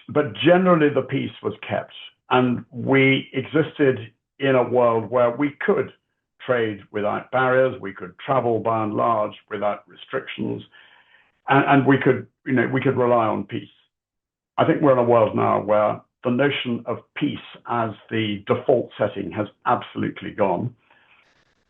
but generally the peace was kept, and we existed in a world where we could trade without barriers, we could travel by and large without restrictions, and we could rely on peace. I think we're in a world now where the notion of peace as the default setting has absolutely gone.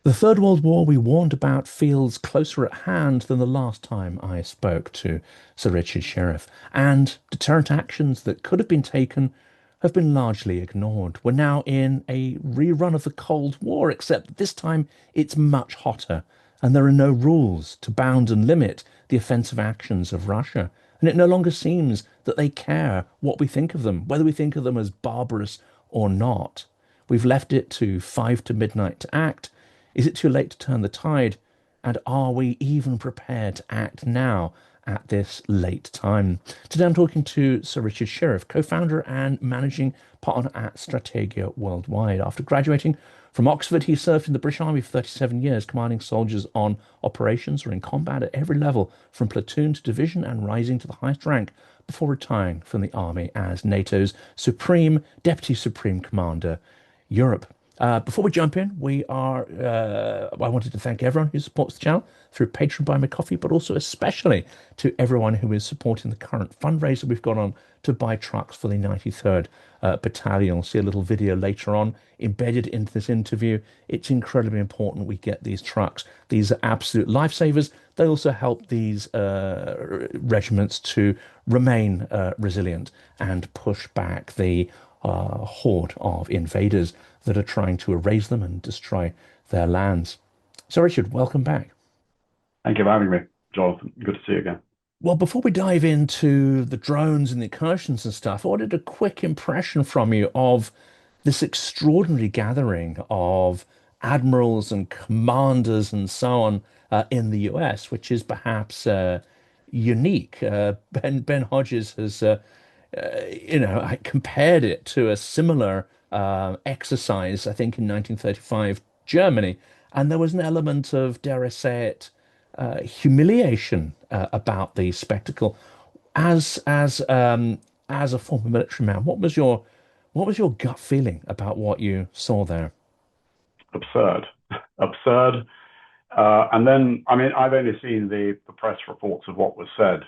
The Third World War we warned about feels closer at hand than the last time I spoke to Sir Richard Shirreff, and deterrent actions that could have been taken have been largely ignored. We're now in a rerun of the Cold War, except this time it's much hotter, and there are no rules to bound and limit the offensive actions of Russia. And it no longer seems that they care what we think of them, whether we think of them as barbarous or not. We've left it to 5 to midnight to act. Is it too late to turn the tide? And are we even prepared to act now at this late time? Today I'm talking to Sir Richard Shirreff, co-founder and managing partner at Strategia Worldwide. After graduating from Oxford, he served in the British Army for 37 years, commanding soldiers on operations or in combat at every level, from platoon to division and rising to the highest rank before retiring from the Army as NATO's Deputy Supreme Commander, Europe. Before we jump in, I wanted to thank everyone who supports the channel through Patreon, Buy Me Coffee, but also especially to everyone who is supporting the current fundraiser we've got on to buy trucks for the 93rd Battalion. You'll see a little video later on embedded into this interview. It's incredibly important we get these trucks. These are absolute lifesavers. They also help these regiments to remain resilient and push back the horde of invaders that are trying to erase them and destroy their lands. So, Richard, welcome back. Thank you for having me, Jonathan. Good to see you again. Well, before we dive into the drones and the incursions and stuff, I wanted a quick impression from you of this extraordinary gathering of admirals and commanders and so on in the US, which is perhaps unique. Ben Hodges has I compared it to a similar exercise, I think, in 1935 Germany, and there was an element of, dare I say it, humiliation about the spectacle. As a former military man, what was your gut feeling about what you saw there? Absurd, absurd. And then, I mean, I've only seen the press reports of what was said.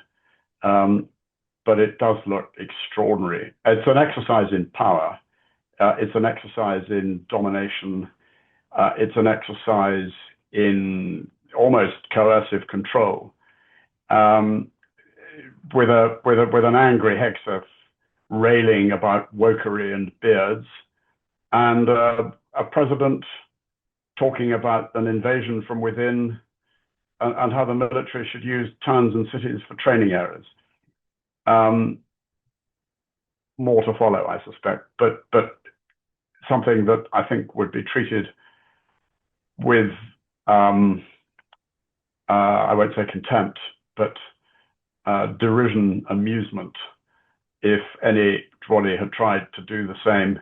But it does look extraordinary. It's an exercise in power. It's an exercise in domination. It's an exercise in almost coercive control. With an angry Hegseth railing about wokery and beards, and a president talking about an invasion from within, and how the military should use towns and cities for training areas. More to follow, I suspect, but something that I think would be treated with, I won't say contempt, but derision, amusement, if anybody had tried to do the same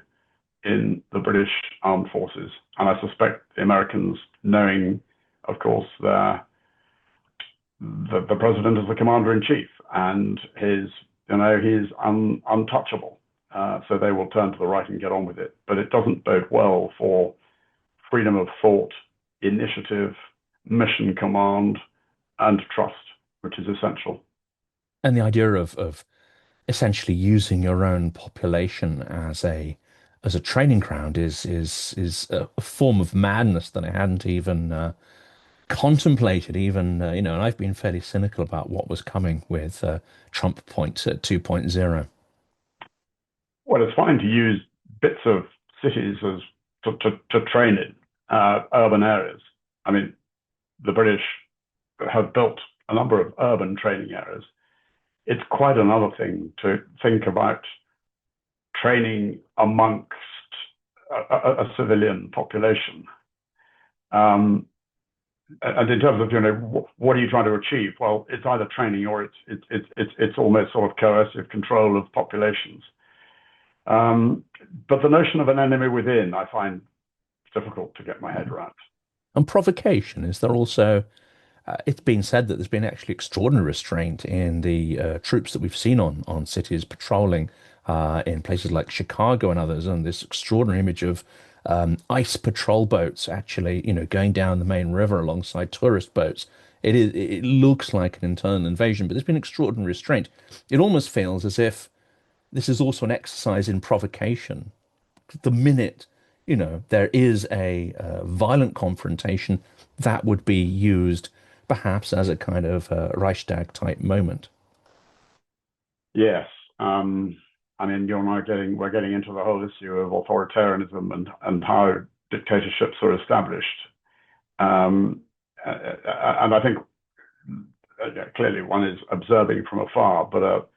in the British Armed Forces. And I suspect the Americans, knowing, of course, the president is the commander in chief, and he's untouchable. So they will turn to the right and get on with it. But it doesn't bode well for freedom of thought, initiative, mission command, and trust, which is essential. And the idea of essentially using your own population as a training ground is a form of madness that I hadn't even contemplated. Even and I've been fairly cynical about what was coming with Trump point 2.0. Well, it's fine to use bits of cities as to train in urban areas. I mean, the British have built a number of urban training areas. It's quite another thing to think about training amongst a civilian population. And in terms of what are you trying to achieve? Well, it's either training or it's almost sort of coercive control of populations. But the notion of an enemy within, I find difficult to get my head around. And provocation, is there also, it's been said that there's been actually extraordinary restraint in the troops that we've seen on cities patrolling in places like Chicago and others, and this extraordinary image of ice patrol boats actually, going down the main river alongside tourist boats. It looks like an internal invasion, but there's been extraordinary restraint. It almost feels as if this is also an exercise in provocation. The minute, there is a violent confrontation, that would be used perhaps as a kind of Reichstag type moment. Yes. I mean, you and I we're getting into the whole issue of authoritarianism and how dictatorships are established. And I think clearly one is observing from afar, but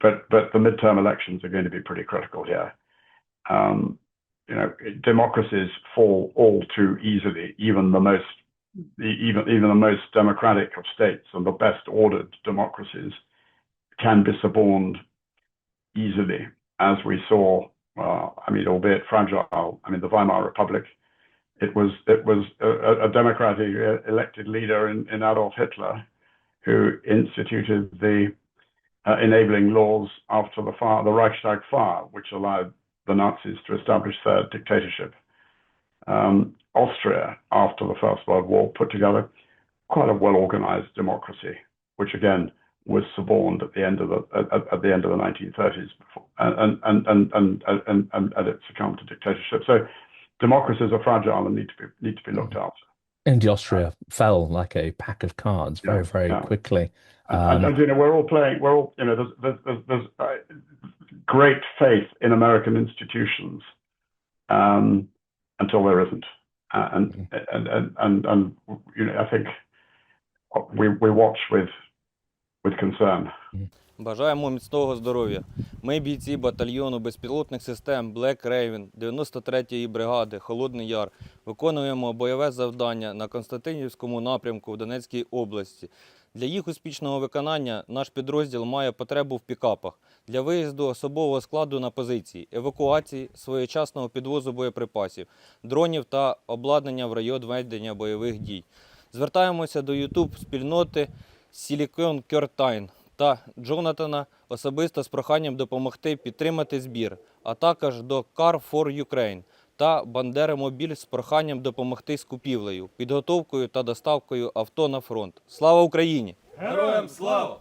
the midterm elections are going to be pretty critical here. Um, Democracies fall all too easily. Even the most democratic of states and the best ordered democracies can be suborned easily, as we saw. I mean, albeit fragile. I mean, the Weimar Republic. It was a democratic elected leader in Adolf Hitler who instituted the enabling laws after the Reichstag fire, which allowed the Nazis to establish their dictatorship. Austria, after the First World War, put together quite a well-organized democracy, which again was suborned at the end of the 1930s, and it succumbed to dictatorship. So democracies are fragile and need to be looked after. And Austria fell like a pack of cards Yeah, very, very yeah. quickly. And we're all playing. We're all there's great faith in American institutions until there isn't, and I think we watch with concern. Бажаємо міцного здоров'я. Ми бійці батальйону безпілотних систем Black Raven 93-ї бригади Холодний Яр виконуємо бойове завдання на Константинівському напрямку в Донецькій області. Для їх успішного виконання наш підрозділ має потребу в пікапах для виїзду особового складу на позиції, евакуації, своєчасного підвозу боєприпасів, дронів та обладнання в район ведення бойових дій. Звертаємося до YouTube-спільноти Silicon Curtain та Джонатана особисто з проханням допомогти підтримати збір, а також до Car for Ukraine та Бандера Мобіль з проханням допомогти з купівлею, підготовкою та доставкою авто на фронт. Слава Україні! Героям слава!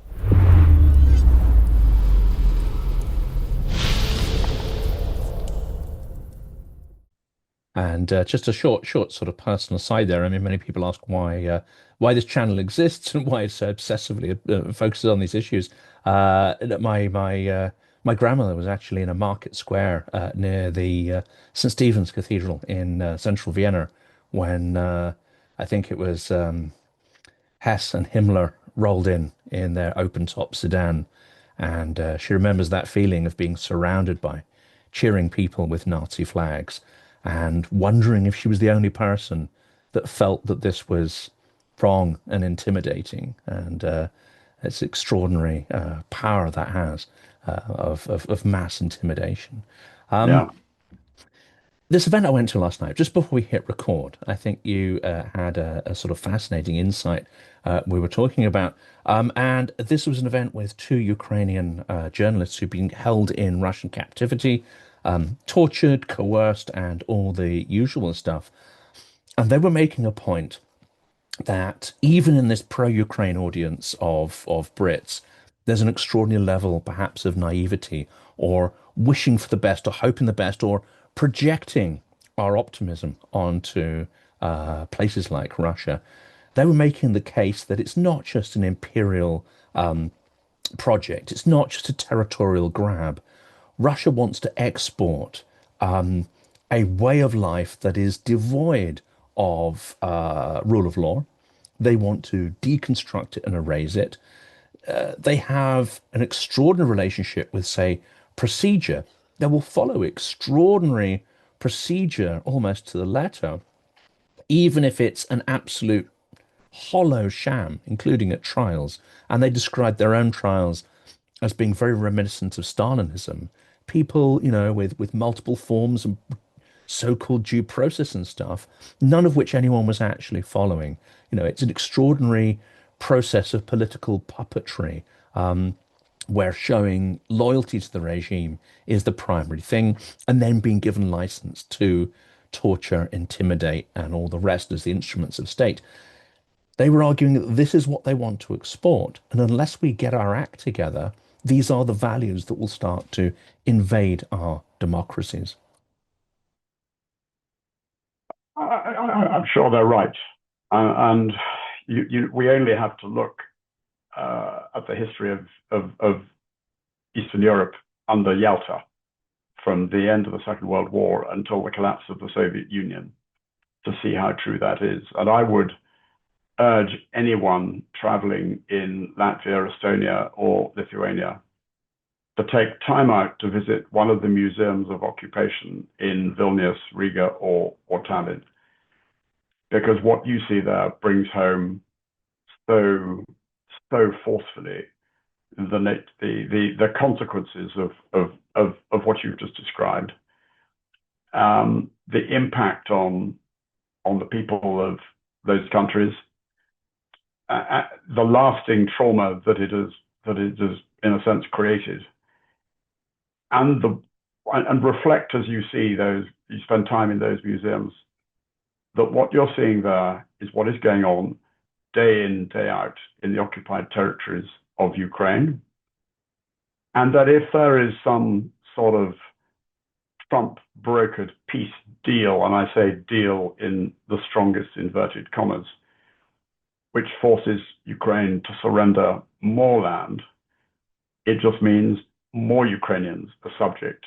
And just a short sort of personal aside there. I mean, many people ask why this channel exists and why it so obsessively focuses on these issues. My grandmother was actually in a market square near the St. Stephen's Cathedral in central Vienna when I think it was Hess and Himmler rolled in their open-top sedan, and she remembers that feeling of being surrounded by cheering people with Nazi flags and wondering if she was the only person that felt that this was wrong and intimidating. And it's extraordinary power that has of mass intimidation. Yeah. This event I went to last night, just before we hit record, I think you had a sort of fascinating insight we were talking about. And this was an event with two Ukrainian journalists who've been held in Russian captivity, tortured, coerced, and all the usual stuff. And they were making a point that even in this pro-Ukraine audience of Brits, there's an extraordinary level, perhaps, of naivety or wishing for the best or hoping the best or projecting our optimism onto places like Russia. They were making the case that it's not just an imperial project. It's not just a territorial grab. Russia wants to export a way of life that is devoid of rule of law. They want to deconstruct it and erase it. They have an extraordinary relationship with, say, procedure. They will follow extraordinary procedure almost to the letter, even if it's an absolute hollow sham, including at trials. And they describe their own trials as being very reminiscent of Stalinism. People, with multiple forms of so-called due process and stuff, none of which anyone was actually following. It's an extraordinary process of political puppetry. where showing loyalty to the regime is the primary thing, and then being given license to torture, intimidate, and all the rest as the instruments of state. They were arguing that this is what they want to export. And unless we get our act together, these are the values that will start to invade our democracies. I'm sure they're right. And we only have to look at the history of Eastern Europe under Yalta, from the end of the Second World War until the collapse of the Soviet Union, to see how true that is. And I would urge anyone traveling in Latvia, Estonia, or Lithuania to take time out to visit one of the museums of occupation in Vilnius, Riga, or Tallinn, because what you see there brings home so forcefully the consequences of what you've just described, the impact on the people of those countries, the lasting trauma that it has in a sense created, and reflect as you see those, you spend time in those museums, that what you're seeing there is what is going on day in, day out in the occupied territories of Ukraine. And that if there is some sort of Trump brokered peace deal, and I say deal in the strongest inverted commas, which forces Ukraine to surrender more land, it just means more Ukrainians are subject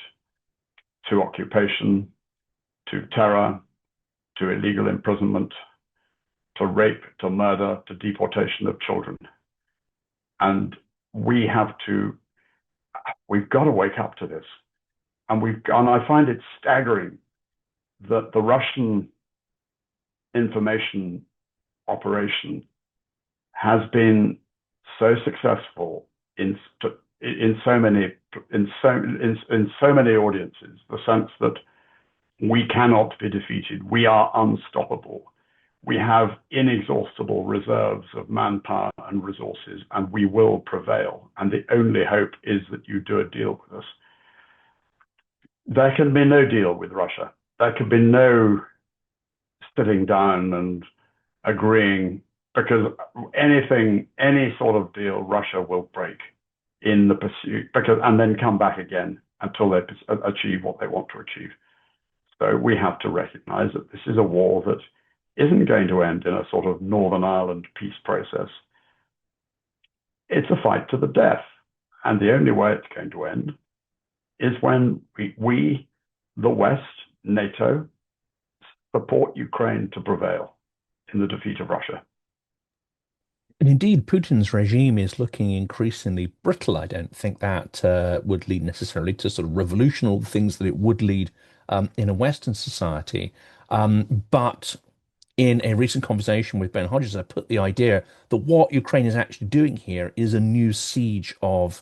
to occupation, to terror, to illegal imprisonment, to rape, to murder, to deportation of children. And we've got to wake up to this. And I find it staggering that the Russian information operation has been so successful in so many audiences, the sense that we cannot be defeated. We are unstoppable. We have inexhaustible reserves of manpower and resources, and we will prevail. And the only hope is that you do a deal with us. There can be no deal with Russia. There can be no sitting down and agreeing, because any sort of deal, Russia will break in the pursuit, and then come back again until they achieve what they want to achieve. So we have to recognize that this is a war that isn't going to end in a sort of Northern Ireland peace process. It's a fight to the death. And the only way it's going to end is when we, the West, NATO, support Ukraine to prevail in the defeat of Russia. And indeed, Putin's regime is looking increasingly brittle. I don't think that would lead necessarily to sort of revolutionary things that it would lead in a Western society. But in a recent conversation with Ben Hodges, I put the idea that what Ukraine is actually doing here is a new siege of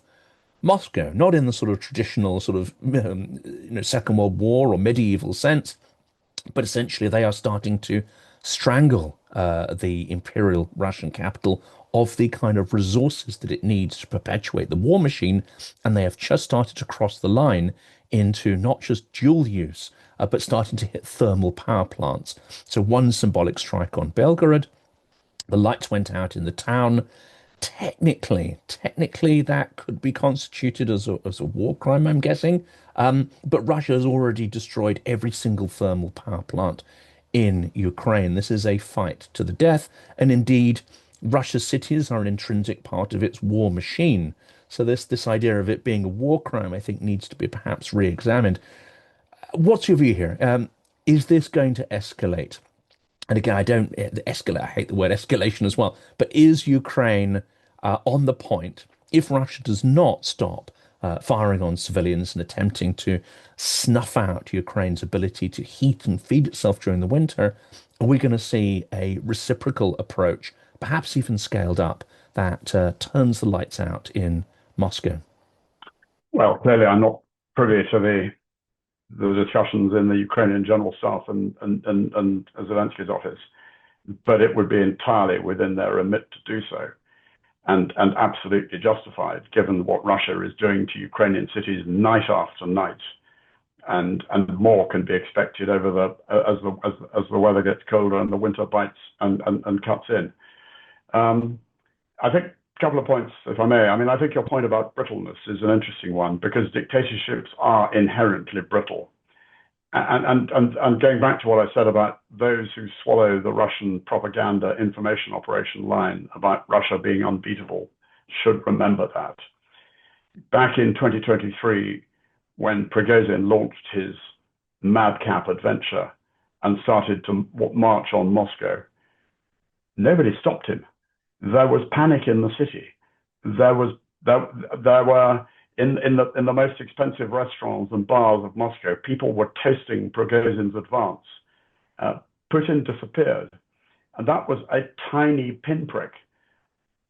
Moscow, not in the sort of traditional sort of Second World War or medieval sense, but essentially they are starting to strangle the imperial Russian capital of the kind of resources that it needs to perpetuate the war machine, and they have just started to cross the line into not just dual use, but starting to hit thermal power plants. So one symbolic strike on Belgorod, the lights went out in the town. Technically, that could be constituted as a war crime, I'm guessing. But Russia has already destroyed every single thermal power plant in Ukraine. This is a fight to the death, and indeed, Russia's cities are an intrinsic part of its war machine. So this idea of it being a war crime, I think, needs to be perhaps re-examined. What's your view here? Is this going to escalate? And again, I hate the word escalation as well, but is Ukraine on the point, if Russia does not stop firing on civilians and attempting to snuff out Ukraine's ability to heat and feed itself during the winter, are we going to see a reciprocal approach, perhaps even scaled up, that turns the lights out in Moscow? Well, clearly I'm not privy to the discussions in the Ukrainian General Staff and Zelensky's office, but it would be entirely within their remit to do so. and absolutely justified, given what Russia is doing to Ukrainian cities night after night, and more can be expected over as the weather gets colder and the winter bites and cuts in. I think a couple of points, if I may. I mean, I think your point about brittleness is an interesting one, because dictatorships are inherently brittle. And going back to what I said about those who swallow the Russian propaganda information operation line about Russia being unbeatable should remember that. Back in 2023, when Prigozhin launched his madcap adventure and started to march on Moscow, nobody stopped him. There was panic in the city. There were in the most expensive restaurants and bars of Moscow, people were toasting Prigozhin's advance. Putin disappeared, and that was a tiny pinprick.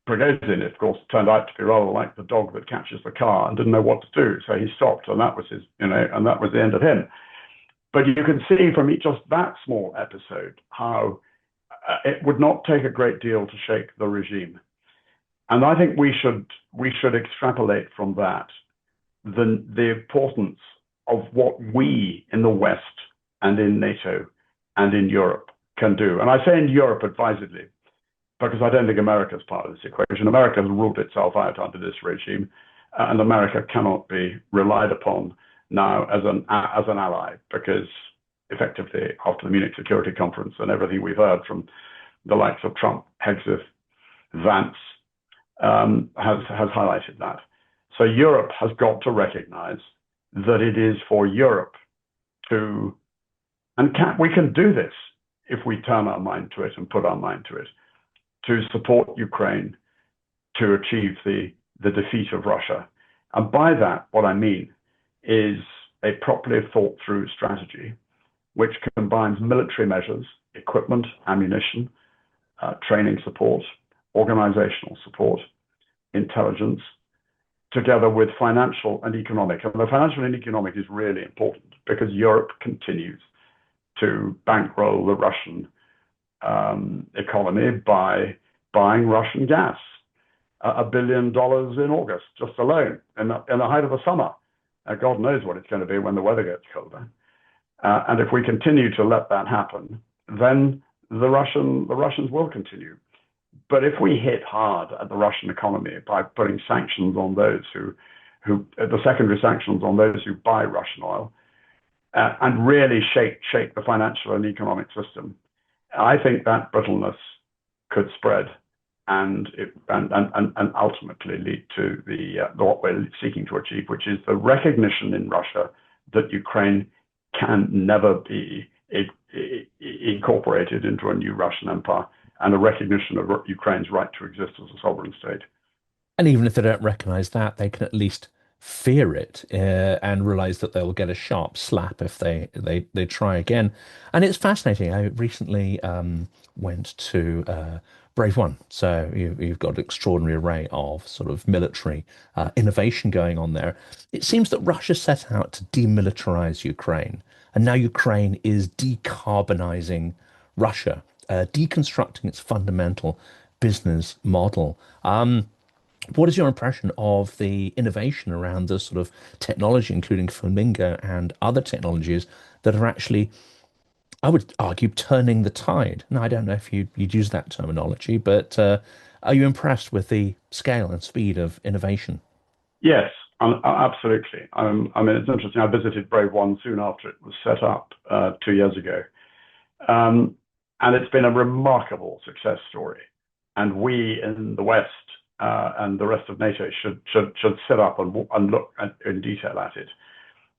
Prigozhin, of course, turned out to be rather like the dog that catches the car and didn't know what to do, so he stopped, and that was his, and that was the end of him. But you can see from just that small episode how it would not take a great deal to shake the regime. And I think we should extrapolate from that the importance of what we in the West and in NATO and in Europe can do. And I say in Europe advisedly, because I don't think America's part of this equation. America has ruled itself out under this regime, and America cannot be relied upon now as an ally, because effectively after the Munich Security Conference and everything we've heard from the likes of Trump, Hegseth, Vance, has highlighted that. So Europe has got to recognize that it is for Europe to, and we can do this if we turn our mind to it and put our mind to it, to support Ukraine to achieve the defeat of Russia. And by that, what I mean is a properly thought through strategy, which combines military measures, equipment, ammunition, training support, organizational support, intelligence, together with financial and economic. And the financial and economic is really important, because Europe continues to bankroll the Russian economy by buying Russian gas. $1 billion in August, just alone, in the height of the summer. God knows what it's going to be when the weather gets colder. And if we continue to let that happen, then the Russians will continue. But if we hit hard at the Russian economy by putting sanctions on those who the secondary sanctions on those who buy Russian oil, and really shake the financial and economic system, I think that brittleness could spread and ultimately lead to what we're seeking to achieve, which is the recognition in Russia that Ukraine can never be incorporated into a new Russian empire, and a recognition of Ukraine's right to exist as a sovereign state. And even if they don't recognize that, they can at least fear it and realize that they'll get a sharp slap if they try again. And it's fascinating. I recently went to Brave One. So you've got an extraordinary array of sort of military innovation going on there. It seems that Russia set out to demilitarize Ukraine, and now Ukraine is decarbonizing Russia, deconstructing its fundamental business model. What is your impression of the innovation around this sort of technology, including Flamingo and other technologies that are actually, I would argue, turning the tide? Now, I don't know if you'd use that terminology, but are you impressed with the scale and speed of innovation? Yes, absolutely. I mean, it's interesting. I visited Brave One soon after it was set up 2 years ago. And it's been a remarkable success story. And we in the West and the rest of NATO should sit up and look in detail at it.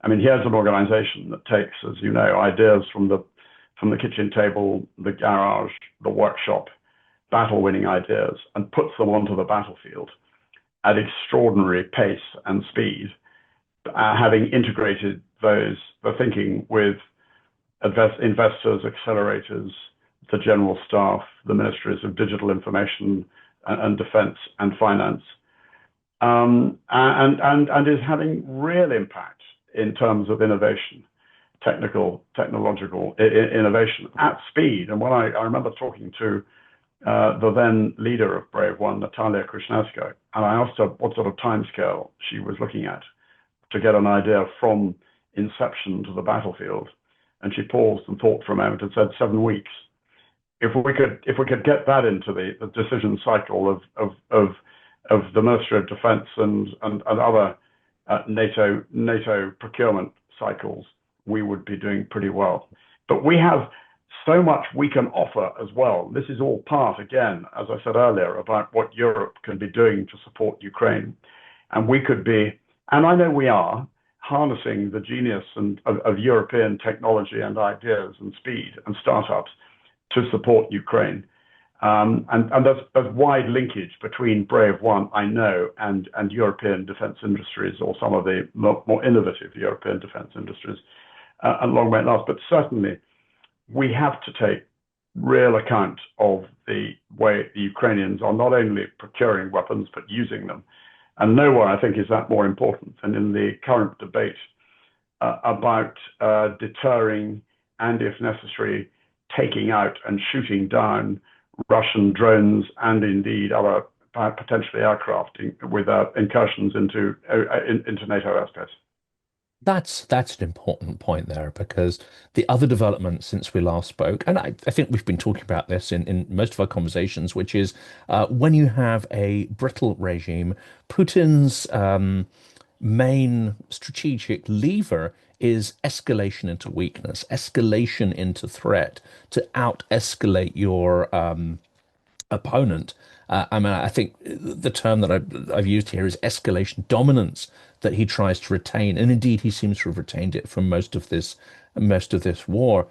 I mean, here's an organization that takes, as you know, ideas from the kitchen table, the garage, the workshop, battle-winning ideas, and puts them onto the battlefield at extraordinary pace and speed, having integrated the thinking with investors, accelerators, the general staff, the ministries of digital information and defense and finance, and is having real impact in terms of innovation, technological innovation at speed. And when I remember talking to the then leader of Brave One, Natalia Krasnevska, and I asked her what sort of timescale she was looking at to get an idea from inception to the battlefield. And she paused and thought for a moment and said 7 weeks. If we could get that into the decision cycle of the Ministry of Defense and other NATO procurement cycles, we would be doing pretty well. But we have so much we can offer as well. This is all part, again, as I said earlier, about what Europe can be doing to support Ukraine. And we could be, and I know we are, harnessing the genius of European technology and ideas and speed and startups to support Ukraine. And there's wide linkage between Brave One, I know, and European defense industries, or some of the more innovative European defense industries, a long way it lasts. But certainly, we have to take real account of the way the Ukrainians are not only procuring weapons, but using them. And nowhere, I think, is that more important than in the current debate about deterring and, if necessary, taking out and shooting down Russian drones and indeed other potentially aircraft with incursions into NATO airspace. That's an important point there, because the other development since we last spoke, and I think we've been talking about this in most of our conversations, which is when you have a brittle regime, Putin's main strategic lever is escalation into weakness, escalation into threat, to out-escalate your opponent. I think the term that I've used here is escalation dominance that he tries to retain, and indeed he seems to have retained it for most of this war.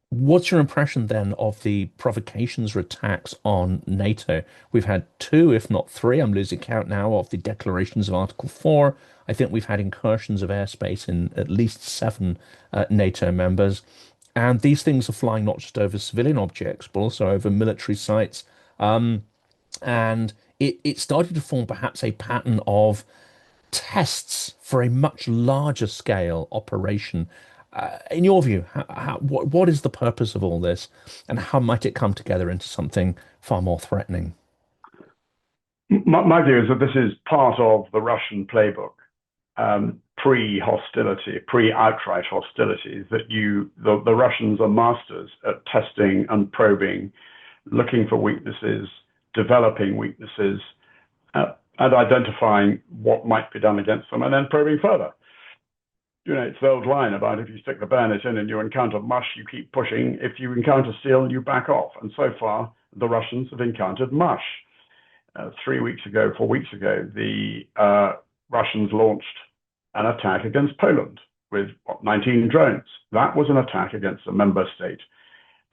What's your impression then of the provocations or attacks on NATO? We've had two, if not three, I'm losing count now, of the declarations of Article 4. I think we've had incursions of airspace in at least 7 NATO members. And these things are flying not just over civilian objects, but also over military sites. And it started to form perhaps a pattern of tests for a much larger scale operation. In your view, what is the purpose of all this, and how might it come together into something far more threatening? My view is that this is part of the Russian playbook, pre-hostility, pre-outright hostility, that the Russians are masters at testing and probing, looking for weaknesses, developing weaknesses, and identifying what might be done against them, and then probing further. It's the old line about if you stick the bayonet in and you encounter mush, you keep pushing. If you encounter steel, you back off. And so far, the Russians have encountered mush. 4 weeks ago, the Russians launched an attack against Poland with 19 drones. That was an attack against a member state.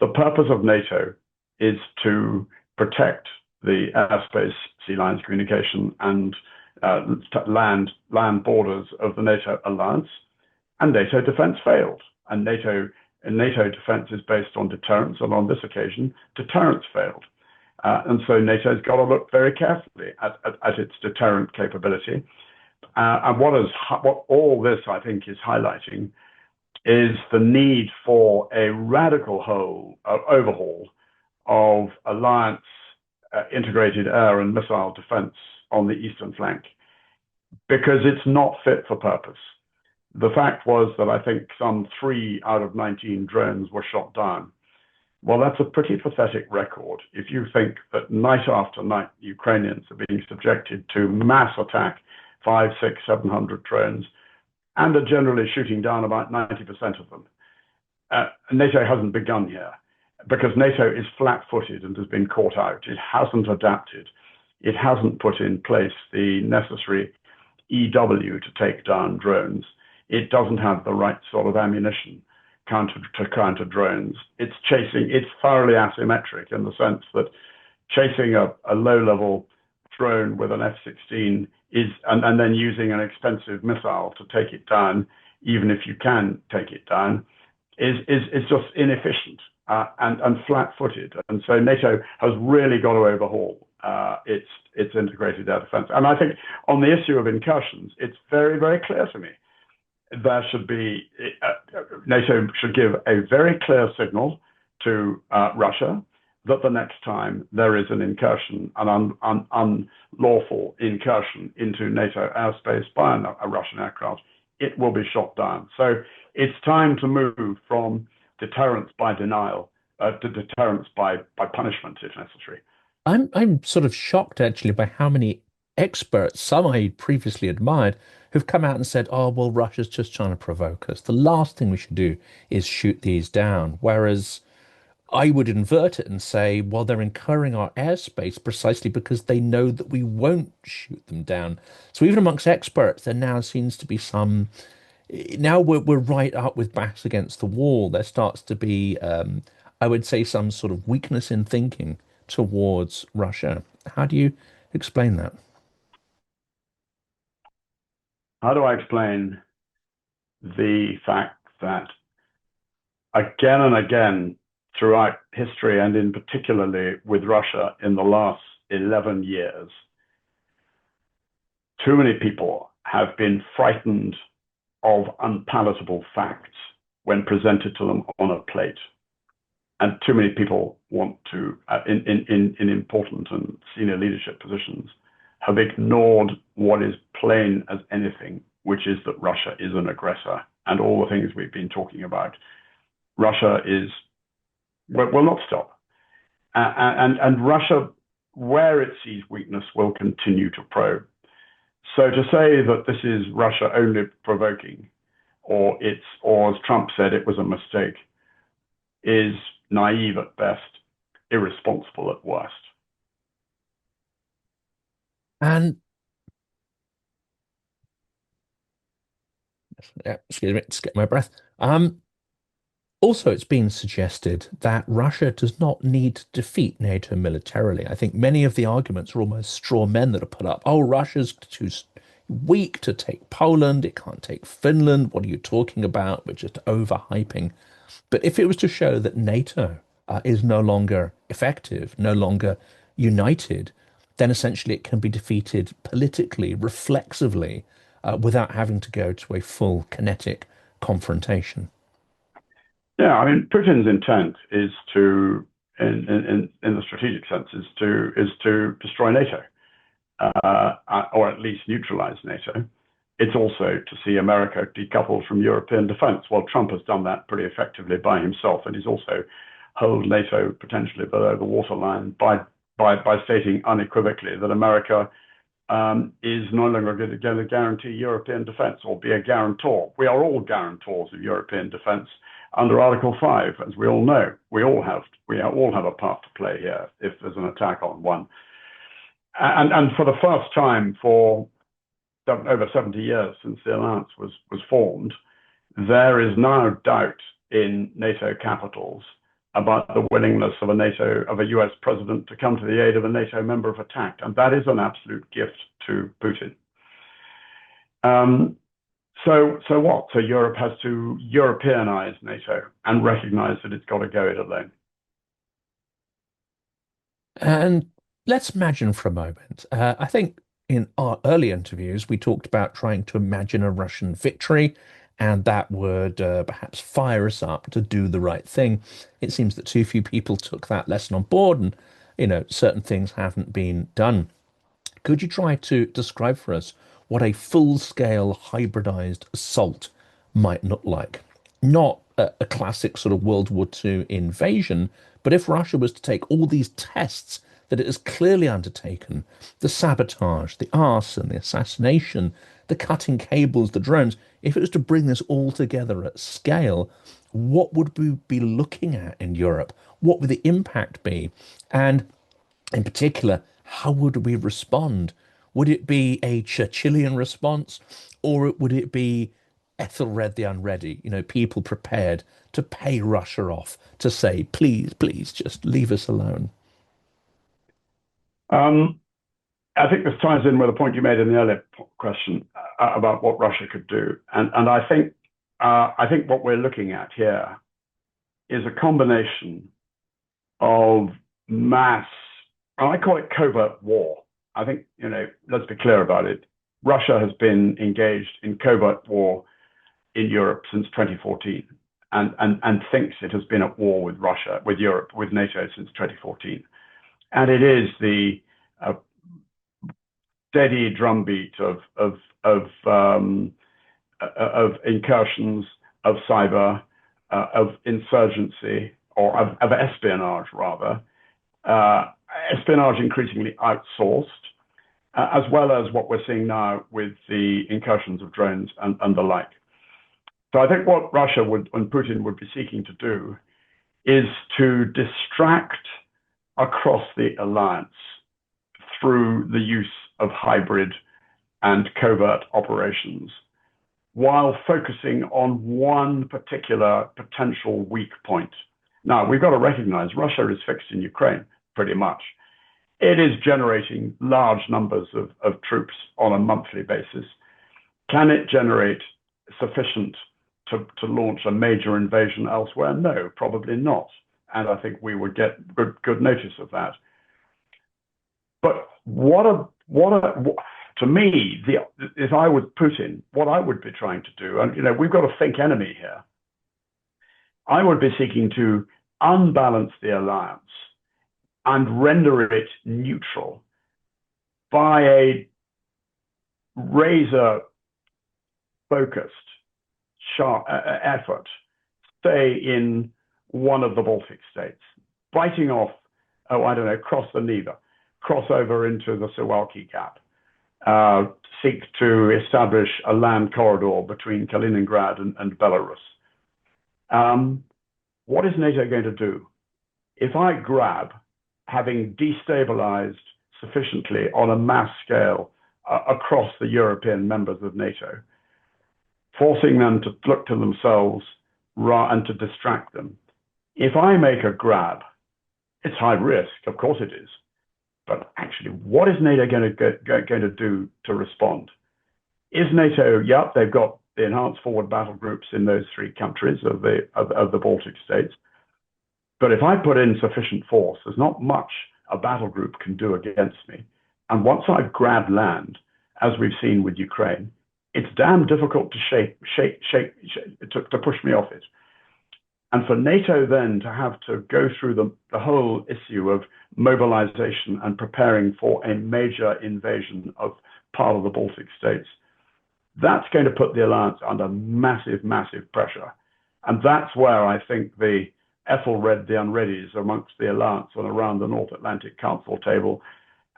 The purpose of NATO is to protect the airspace, sea lines, communication, and land borders of the NATO alliance. And NATO defense failed. And NATO defense is based on deterrence, and on this occasion, deterrence failed. And so NATO's got to look very carefully at its deterrent capability. And what all this, I think, is highlighting is the need for a radical overhaul of alliance integrated air and missile defense on the eastern flank, because it's not fit for purpose. The fact was that I think some 3 out of 19 drones were shot down. Well, that's a pretty pathetic record if you think that night after night Ukrainians are being subjected to mass attack, 500, 600, 700 drones, and are generally shooting down about 90% of them. NATO hasn't begun here, because NATO is flat-footed and has been caught out. It hasn't adapted. It hasn't put in place the necessary EW to take down drones. It doesn't have the right sort of ammunition to counter drones. It's thoroughly asymmetric in the sense that chasing a low-level drone with an F-16 and then using an expensive missile to take it down, even if you can take it down, is just inefficient and flat-footed. And so NATO has really got to overhaul its integrated air defense. And I think on the issue of incursions, it's very, very clear to me there should be NATO should give a very clear signal to Russia that the next time there is an incursion, an unlawful incursion into NATO airspace by a Russian aircraft, it will be shot down. So it's time to move from deterrence by denial to deterrence by punishment, if necessary. I'm sort of shocked actually by how many experts, some I previously admired, who've come out and said, "Oh, well, Russia's just trying to provoke us. The last thing we should do is shoot these down." Whereas I would invert it and say, well, they're incurring our airspace precisely because they know that we won't shoot them down. So even amongst experts, there now seems to be some. Now we're right up with backs against the wall. There starts to be, I would say, some sort of weakness in thinking towards Russia. How do you explain that? How do I explain the fact that again and again throughout history, and in particularly with Russia in the last 11 years, too many people have been frightened of unpalatable facts when presented to them on a plate. And too many people want to, in important and senior leadership positions, have ignored what is plain as anything, which is that Russia is an aggressor, and all the things we've been talking about. Russia will not stop. And Russia, where it sees weakness, will continue to probe. So to say that this is Russia only provoking, or as Trump said, it was a mistake, is naive at best, irresponsible at worst. And yeah, excuse me, just get my breath. Also, it's been suggested that Russia does not need to defeat NATO militarily. I think many of the arguments are almost straw men that are put up. Oh, Russia's too weak to take Poland. It can't take Finland. What are you talking about? We're just overhyping. But if it was to show that NATO is no longer effective, no longer united, then essentially it can be defeated politically, reflexively, without having to go to a full kinetic confrontation. Yeah, I mean, Putin's intent is to, in the strategic sense, is to destroy NATO, or at least neutralize NATO. It's also to see America decoupled from European defense. Well, Trump has done that pretty effectively by himself, and he's also held NATO potentially below the waterline by stating unequivocally that America is no longer going to guarantee European defense or be a guarantor. We are all guarantors of European defense under Article 5, as we all know. We all have a part to play here if there's an attack on one. And for the first time for over 70 years since the alliance was formed, there is now doubt in NATO capitals about the willingness of a US president to come to the aid of a NATO member if attacked. And that is an absolute gift to Putin. So what? So Europe has to Europeanize NATO and recognize that it's got to go it alone. And let's imagine for a moment. I think in our early interviews, we talked about trying to imagine a Russian victory, and that would perhaps fire us up to do the right thing. It seems that too few people took that lesson on board, and certain things haven't been done. Could you try to describe for us what a full-scale hybridized assault might look like? Not a classic sort of World War II invasion, but if Russia was to take all these tests that it has clearly undertaken, the sabotage, the arson, the assassination, the cutting cables, the drones, if it was to bring this all together at scale, what would we be looking at in Europe? What would the impact be? And in particular, how would we respond? Would it be a Churchillian response, or would it be Ethelred the Unready, people prepared to pay Russia off, to say, please, please, just leave us alone? I think this ties in with a point you made in the earlier question about what Russia could do. And I think what we're looking at here is a combination of mass, and I call it covert war. I think, let's be clear about it. Russia has been engaged in covert war in Europe since 2014. and thinks it has been at war with Russia, with Europe, with NATO since 2014. And it is the steady drumbeat of incursions, of cyber, of insurgency, or of espionage rather, espionage increasingly outsourced, as well as what we're seeing now with the incursions of drones and the like. So I think what Russia would, and Putin would be seeking to do, is to distract across the alliance through the use of hybrid and covert operations, while focusing on one particular potential weak point. Now, we've got to recognize Russia is fixed in Ukraine, pretty much. It is generating large numbers of troops on a monthly basis. Can it generate sufficient to launch a major invasion elsewhere? No, probably not. And I think we would get good notice of that. But to me, if I was Putin, what I would be trying to do, and we've got to think enemy here. I would be seeking to unbalance the alliance and render it neutral by a razor-focused, sharp effort, say in one of the Baltic states, biting off, cross the Neva, cross over into the Suwalki Gap, seek to establish a land corridor between Kaliningrad and Belarus. What is NATO going to do? If I grab, having destabilized sufficiently on a mass scale across the European members of NATO, forcing them to look to themselves and to distract them. If I make a grab, it's high risk, of course it is. But actually, what is NATO going to do to respond? Is NATO, they've got the enhanced forward battle groups in those three countries of the Baltic states. But if I put in sufficient force, there's not much a battle group can do against me. And once I've grabbed land, as we've seen with Ukraine, it's damn difficult to push me off it. And for NATO then to have to go through the whole issue of mobilization and preparing for a major invasion of part of the Baltic states, that's going to put the alliance under massive, massive pressure. And that's where I think the Ethelred the Unreadies amongst the alliance and around the North Atlantic Council table.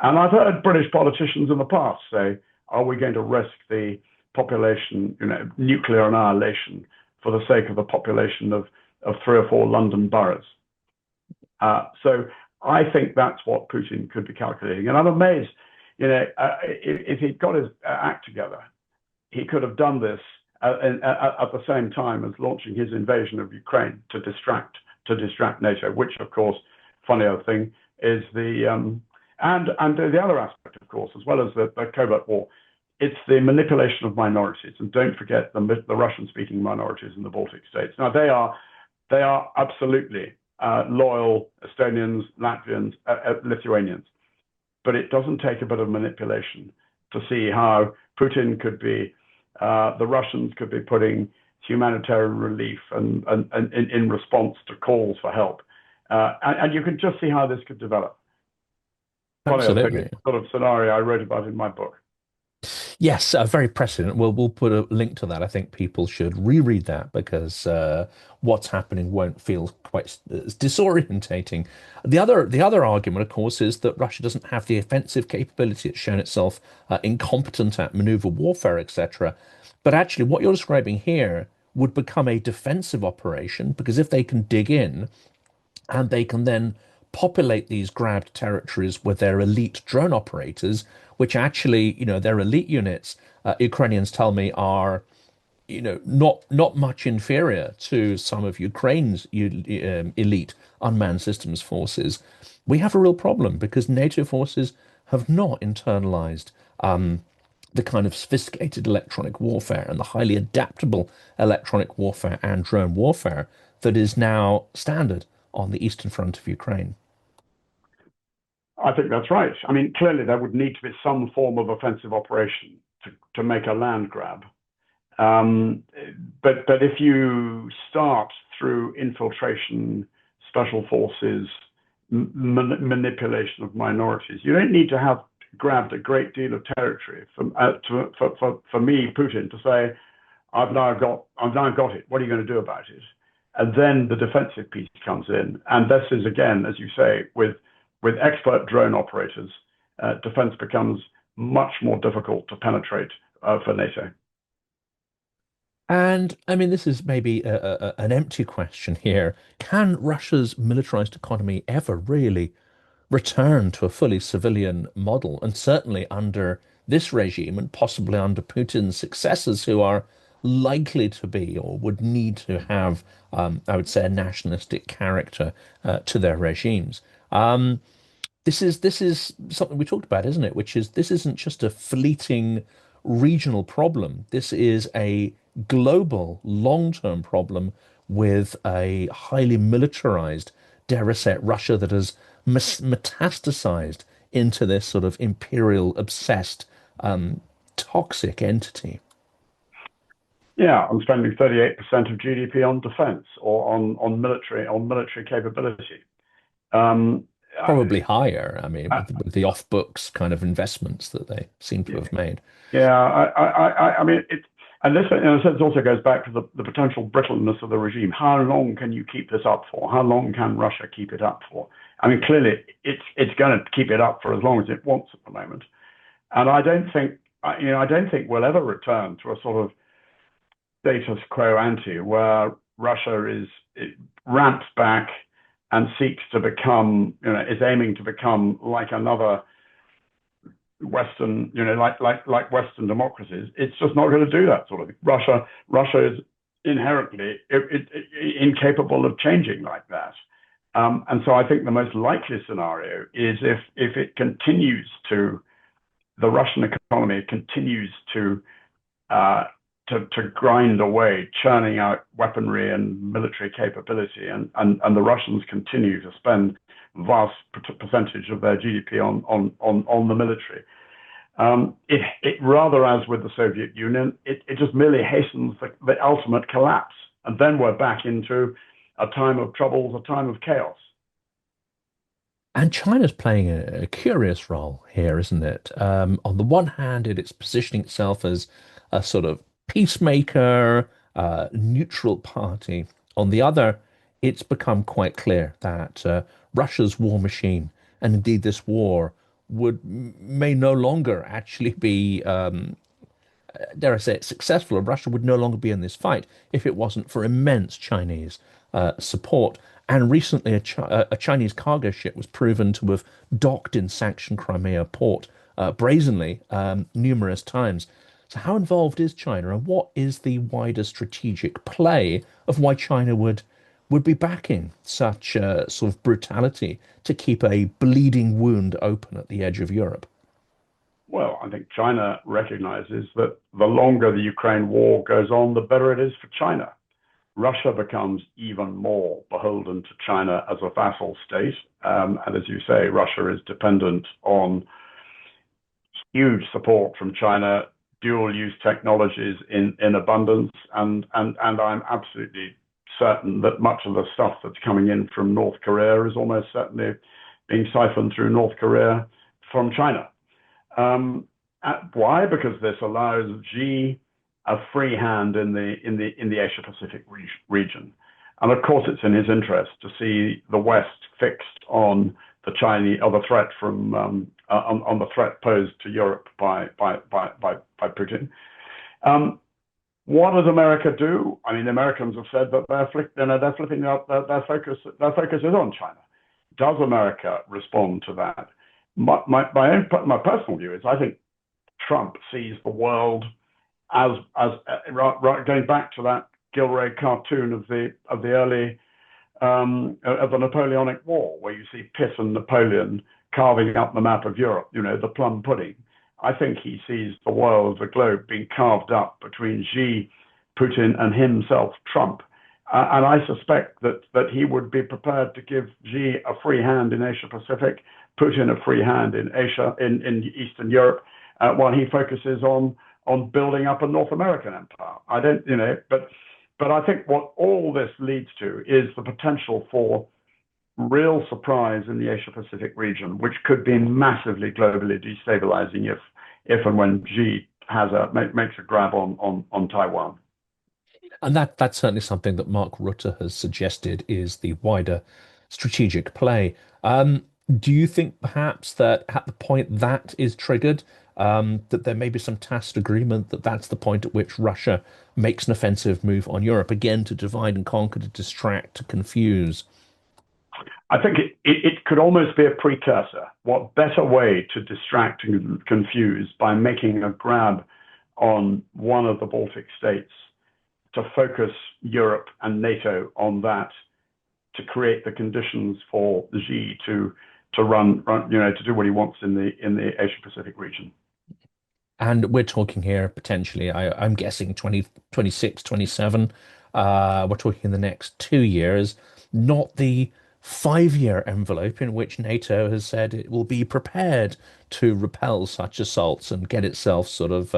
And I've heard British politicians in the past say, are we going to risk the population, nuclear annihilation for the sake of the population of 3 or 4 London boroughs? So I think that's what Putin could be calculating. And I'm amazed, if he'd got his act together, he could have done this at the same time as launching his invasion of Ukraine to distract NATO, which, of course, funny other thing is and the other aspect, of course, as well as the covert war, it's the manipulation of minorities. And don't forget the Russian-speaking minorities in the Baltic states. Now, they are absolutely loyal Estonians, Latvians, Lithuanians. But it doesn't take a bit of manipulation to see how Putin could be, the Russians could be putting humanitarian relief and in response to calls for help. And you can just see how this could develop. Absolutely. Sort of scenario I wrote about in my book. Yes, very precedent. We'll put a link to that. I think people should reread that because what's happening won't feel quite as disorientating. The other argument, of course, is that Russia doesn't have the offensive capability. It's shown itself incompetent at maneuver warfare, etc. But actually, what you're describing here would become a defensive operation because if they can dig in and they can then populate these grabbed territories with their elite drone operators, which actually, their elite units, Ukrainians tell me, are, not much inferior to some of Ukraine's elite unmanned systems forces. We have a real problem because NATO forces have not internalized the kind of sophisticated electronic warfare and the highly adaptable electronic warfare and drone warfare that is now standard on the eastern front of Ukraine. I think that's right. I mean, clearly there would need to be some form of offensive operation to make a land grab. But if you start through infiltration, special forces, manipulation of minorities. You don't need to have grabbed a great deal of territory for me, Putin, to say, I've now got it. What are you going to do about it? And then the defensive piece comes in. And this is, again, as you say, with expert drone operators, defense becomes much more difficult to penetrate for NATO. And I mean, this is maybe an empty question here. Can Russia's militarized economy ever really return to a fully civilian model? And certainly under this regime, and possibly under Putin's successors, who are likely to be or would need to have, I would say, a nationalistic character to their regimes. This is something we talked about, isn't it? Which is this isn't just a fleeting regional problem. This is a global, long-term problem with a highly militarized, dare I say it, Russia that has metastasized into this sort of imperial, obsessed, toxic entity. Yeah, I'm spending 38% of GDP on defense or on military capability. Um, Probably higher, I mean, with the off-books kind of investments that they seem to have made. Yeah, I mean, and this, in a sense, also goes back to the potential brittleness of the regime. How long can you keep this up for? How long can Russia keep it up for? I mean, clearly, it's going to keep it up for as long as it wants at the moment. And I don't think we'll ever return to a sort of status quo ante where Russia it ramps back and seeks to become, is aiming to become like another Western, like Western democracies. It's just not going to do that sort of thing. Russia is inherently incapable of changing like that. And so I think the most likely scenario is if it continues to, the Russian economy continues to grind away, churning out weaponry and military capability, and the Russians continue to spend vast percentage of their GDP on the military. It rather, as with the Soviet Union, it just merely hastens the ultimate collapse, and then we're back into a time of troubles, a time of chaos. And China's playing a curious role here, isn't it? On the one hand, it's positioning itself as a sort of peacemaker, neutral party. On the other, it's become quite clear that Russia's war machine, and indeed this war, may no longer actually be, dare I say it, successful. Russia would no longer be in this fight if it wasn't for immense Chinese support. And recently, a Chinese cargo ship was proven to have docked in sanctioned Crimea port brazenly numerous times. So how involved is China, and what is the wider strategic play of why China would be backing such sort of brutality to keep a bleeding wound open at the edge of Europe? Well, I think China recognizes that the longer the Ukraine war goes on, the better it is for China. Russia becomes even more beholden to China as a vassal state. And as you say, Russia is dependent on huge support from China, dual use technologies in abundance. And I'm absolutely certain that much of the stuff that's coming in from North Korea is almost certainly being siphoned through North Korea from China. Why? Because this allows Xi a free hand in the Asia Pacific region, and of course it's in his interest to see the West fixed on the Chinese or the threat from on the threat posed to Europe by Putin. What does America do? I mean, the Americans have said that they're flipping out their focus. Their focus is on China. Does America respond to that? My personal view is I think Trump sees the world as going back to that Gilray cartoon of the early of the Napoleonic War, where you see Pitt and Napoleon carving up the map of Europe, the plum pudding. I think he sees the world, the globe, being carved up between Xi, Putin, and himself, Trump. And I suspect that he would be prepared to give Xi a free hand in Asia Pacific, Putin a free hand in Asia, in Eastern Europe, while he focuses on building up a North American empire. I don't, but But I think what all this leads to is the potential for real surprise in the Asia-Pacific region, which could be massively globally destabilizing if and when Xi makes a grab on Taiwan. And that's certainly something that Mark Rutte has suggested is the wider strategic play. Do you think perhaps that at the point that is triggered, that there may be some tacit agreement that that's the point at which Russia makes an offensive move on Europe, again to divide and conquer, to distract, to confuse? I think it could almost be a precursor. What better way to distract and confuse by making a grab on one of the Baltic states to focus Europe and NATO on that, to create the conditions for Xi to run, to do what he wants in the Asia Pacific region. And we're talking here potentially, I'm guessing 2026, 27. We're talking in the next 2 years, not the 5-year envelope in which NATO has said it will be prepared to repel such assaults and get itself sort of,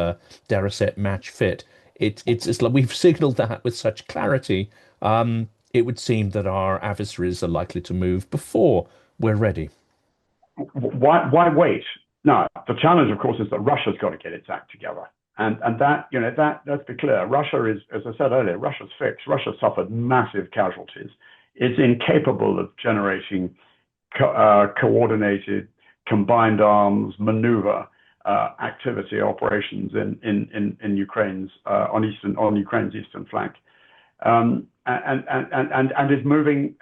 dare I say it, match fit. It's like we've signaled that with such clarity. It would seem that our adversaries are likely to move before we're ready. Why wait? No, the challenge, of course, is that Russia's got to get its act together. And that, let's be clear, Russia is, as I said earlier, Russia's fixed. Russia suffered massive casualties. It's incapable of generating coordinated, combined arms, maneuver activity operations in Ukraine's on Ukraine's eastern flank, and is moving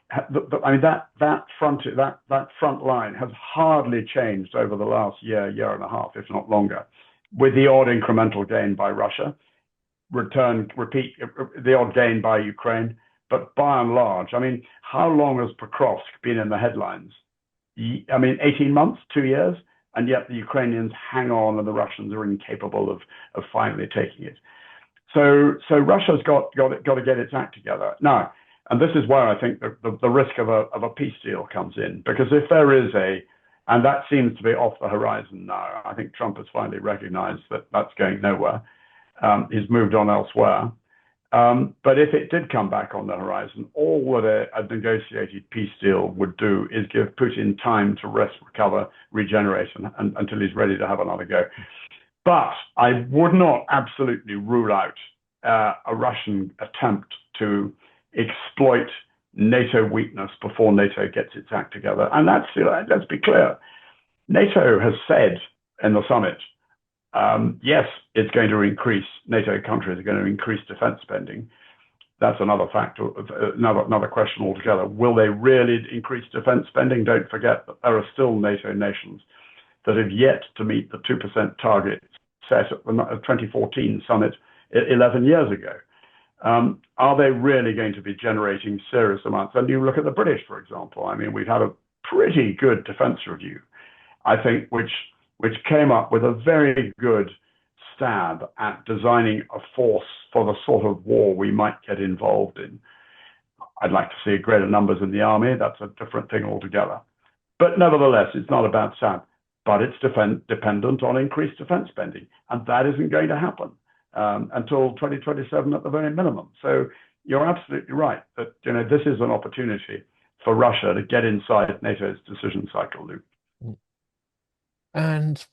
I mean that front line has hardly changed over the last year and a half, if not longer, with the odd incremental gain by Russia, repeat the odd gain by Ukraine, but by and large, I mean, how long has Pokrovsk been in the headlines? I mean, 18 months, 2 years, and yet the Ukrainians hang on and the Russians are incapable of finally taking it. So Russia's got to get its act together now. And this is where I think the risk of a peace deal comes in, because if there is and that seems to be off the horizon now, I think Trump has finally recognized that that's going nowhere. He's moved on elsewhere. But if it did come back on the horizon, all that a negotiated peace deal would do is give Putin time to rest, recover, regenerate, until he's ready to have another go. But I would not absolutely rule out a Russian attempt to exploit NATO weakness before NATO gets its act together. And let's be clear, NATO has said in the summit, yes, it's going to increase, NATO countries are going to increase defense spending. That's another factor, another question altogether. Will they really increase defense spending? Don't forget that there are still NATO nations that have yet to meet the 2% target set at the 2014 summit 11 years ago. Are they really going to be generating serious amounts? And you look at the British, for example. I mean, we've had a pretty good defense review, I think, which came up with a very good stab at designing a force for the sort of war we might get involved in. I'd like to see greater numbers in the army. That's a different thing altogether. But nevertheless, it's not a bad stab. But it's dependent on increased defense spending. And that isn't going to happen until 2027 at the very minimum. So you're absolutely right that this is an opportunity for Russia to get inside NATO's decision cycle loop. And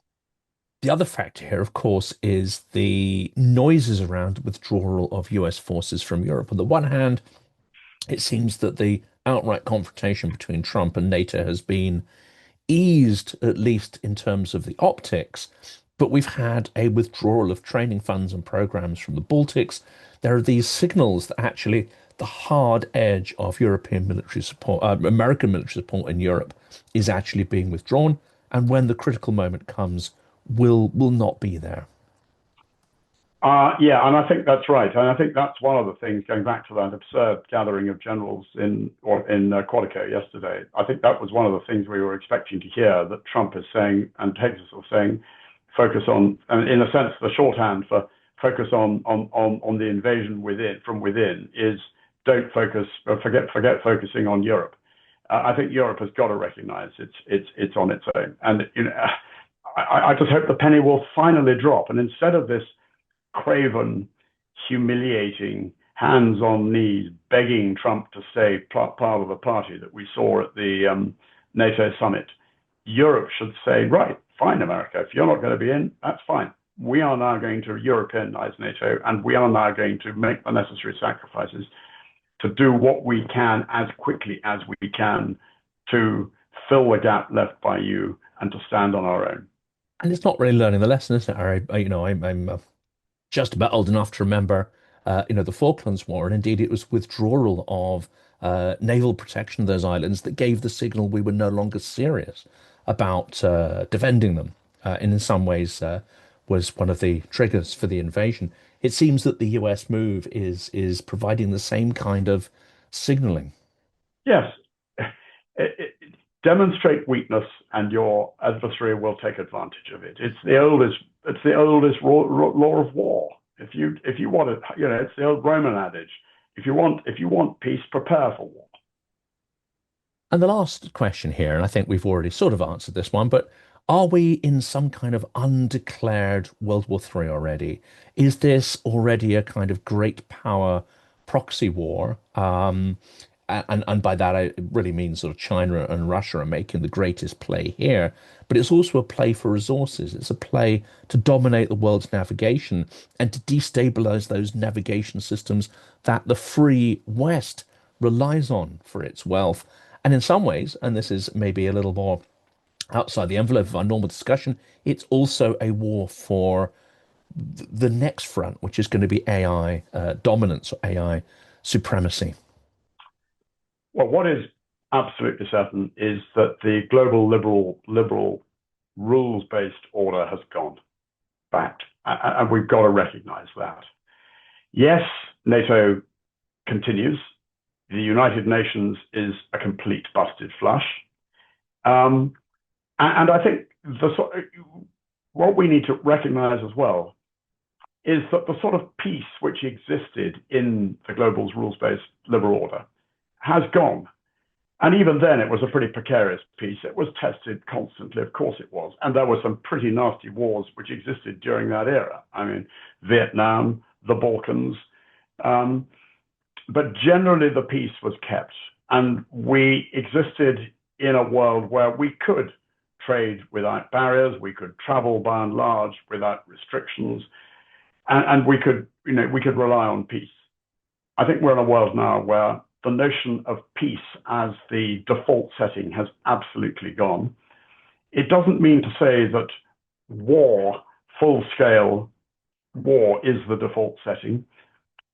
the other factor here, of course, is the noises around withdrawal of US forces from Europe. On the one hand, it seems that the outright confrontation between Trump and NATO has been eased, at least in terms of the optics, but we've had a withdrawal of training funds and programs from the Baltics. There are these signals that actually the hard edge of European military support, American military support in Europe is actually being withdrawn, and when the critical moment comes, will not be there. Yeah, and I think that's right. And I think that's one of the things, going back to that absurd gathering of generals in Quantico yesterday. I think that was one of the things we were expecting to hear, that Trump is saying, and Texas was saying, focus on, and in a sense, the shorthand for focus on the invasion from within is don't focus, forget focusing on Europe. I think Europe has got to recognize it's on its own. And I just hope the penny will finally drop. And instead of this craven humiliating, hands on knees, begging Trump to stay part of the party that we saw at the NATO summit. Europe should say, right, fine, America, if you're not going to be in, that's fine. We are now going to Europeanize NATO, and we are now going to make the necessary sacrifices to do what we can as quickly as we can to fill the gap left by you and to stand on our own. And it's not really learning the lesson, is it? I'm just about old enough to remember, the Falklands War, and indeed it was withdrawal of naval protection of those islands that gave the signal we were no longer serious about defending them, and in some ways was one of the triggers for the invasion. It seems that the US move is providing the same kind of signaling. Yes, demonstrate weakness, and your adversary will take advantage of it. It's the oldest law of war. If you want it, it's the old Roman adage. If you want peace, prepare for war. And the last question here, and I think we've already sort of answered this one, but are we in some kind of undeclared World War III already? Is this already a kind of great power proxy war? And by that I really mean sort of China and Russia are making the greatest play here, but it's also a play for resources. It's a play to dominate the world's navigation and to destabilize those navigation systems that the free West relies on for its wealth. And in some ways, and this is maybe a little more outside the envelope of our normal discussion, it's also a war for the next front, which is going to be AI dominance or AI supremacy. Well, what is absolutely certain is that the global liberal rules-based order has gone back, and we've got to recognize that. Yes, NATO continues. The United Nations is a complete busted flush. And I think what we need to recognize as well is that the sort of peace which existed in the global rules-based liberal order has gone. And even then, it was a pretty precarious peace. It was tested constantly, of course it was. And there were some pretty nasty wars which existed during that era. I mean, Vietnam, the Balkans. But generally, the peace was kept. And we existed in a world where we could trade without barriers, we could travel by and large without restrictions, and we could rely on peace. I think we're in a world now where the notion of peace as the default setting has absolutely gone. It doesn't mean to say that war, full-scale war, is the default setting,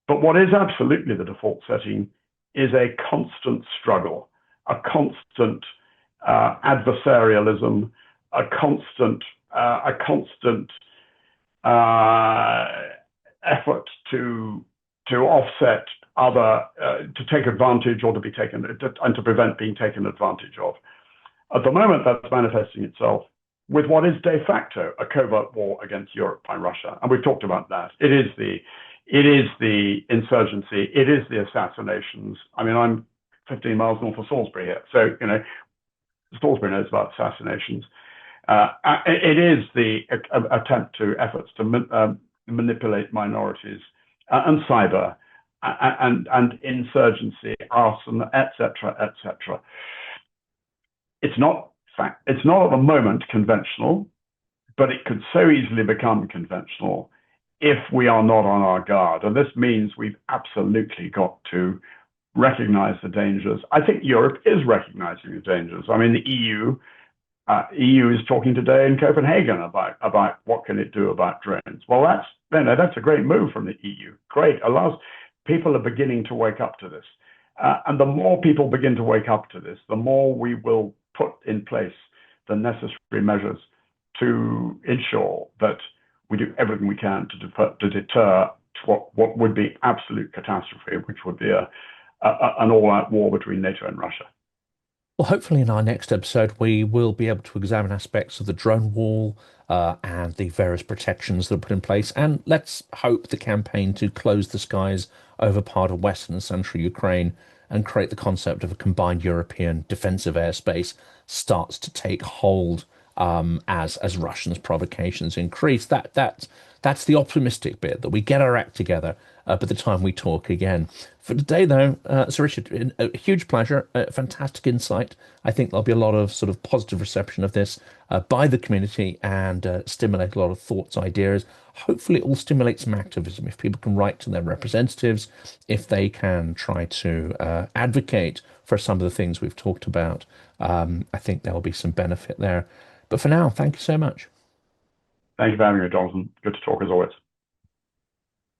but what is absolutely the default setting is a constant struggle, a constant adversarialism, a constant effort to offset other, to take advantage or to be taken, and to prevent being taken advantage of. At the moment, that's manifesting itself with what is de facto a covert war against Europe by Russia, and we've talked about that. It is the insurgency, it is the assassinations. I mean, I'm 15 miles north of Salisbury here, so Salisbury knows about assassinations. It is the efforts to manipulate minorities, and cyber, and insurgency, arson, etc., etc. It's not at the moment conventional, but it could so easily become conventional if we are not on our guard. And this means we've absolutely got to recognize the dangers. I think Europe is recognizing the dangers. I mean, the EU is talking today in Copenhagen about what can it do about drones. Well, that's a great move from the EU. Great, allows people are beginning to wake up to this, and the more people begin to wake up to this, the more we will put in place the necessary measures to ensure that we do everything we can to deter what would be absolute catastrophe, which would be an all-out war between NATO and Russia. Well, hopefully in our next episode, we will be able to examine aspects of the drone wall and the various protections that are put in place. And let's hope the campaign to close the skies over part of Western and Central Ukraine and create the concept of a combined European defensive airspace starts to take hold as Russians' provocations increase. That's that's the optimistic bit, that we get our act together by the time we talk again. For today, though, Sir Richard, a huge pleasure, fantastic insight. I think there'll be a lot of sort of positive reception of this by the community and stimulate a lot of thoughts, ideas. Hopefully, it will stimulate some activism. If people can write to their representatives, if they can try to advocate for some of the things we've talked about, I think there will be some benefit there. But for now, thank you so much. Thank you for having me, Jonathan. Good to talk as always.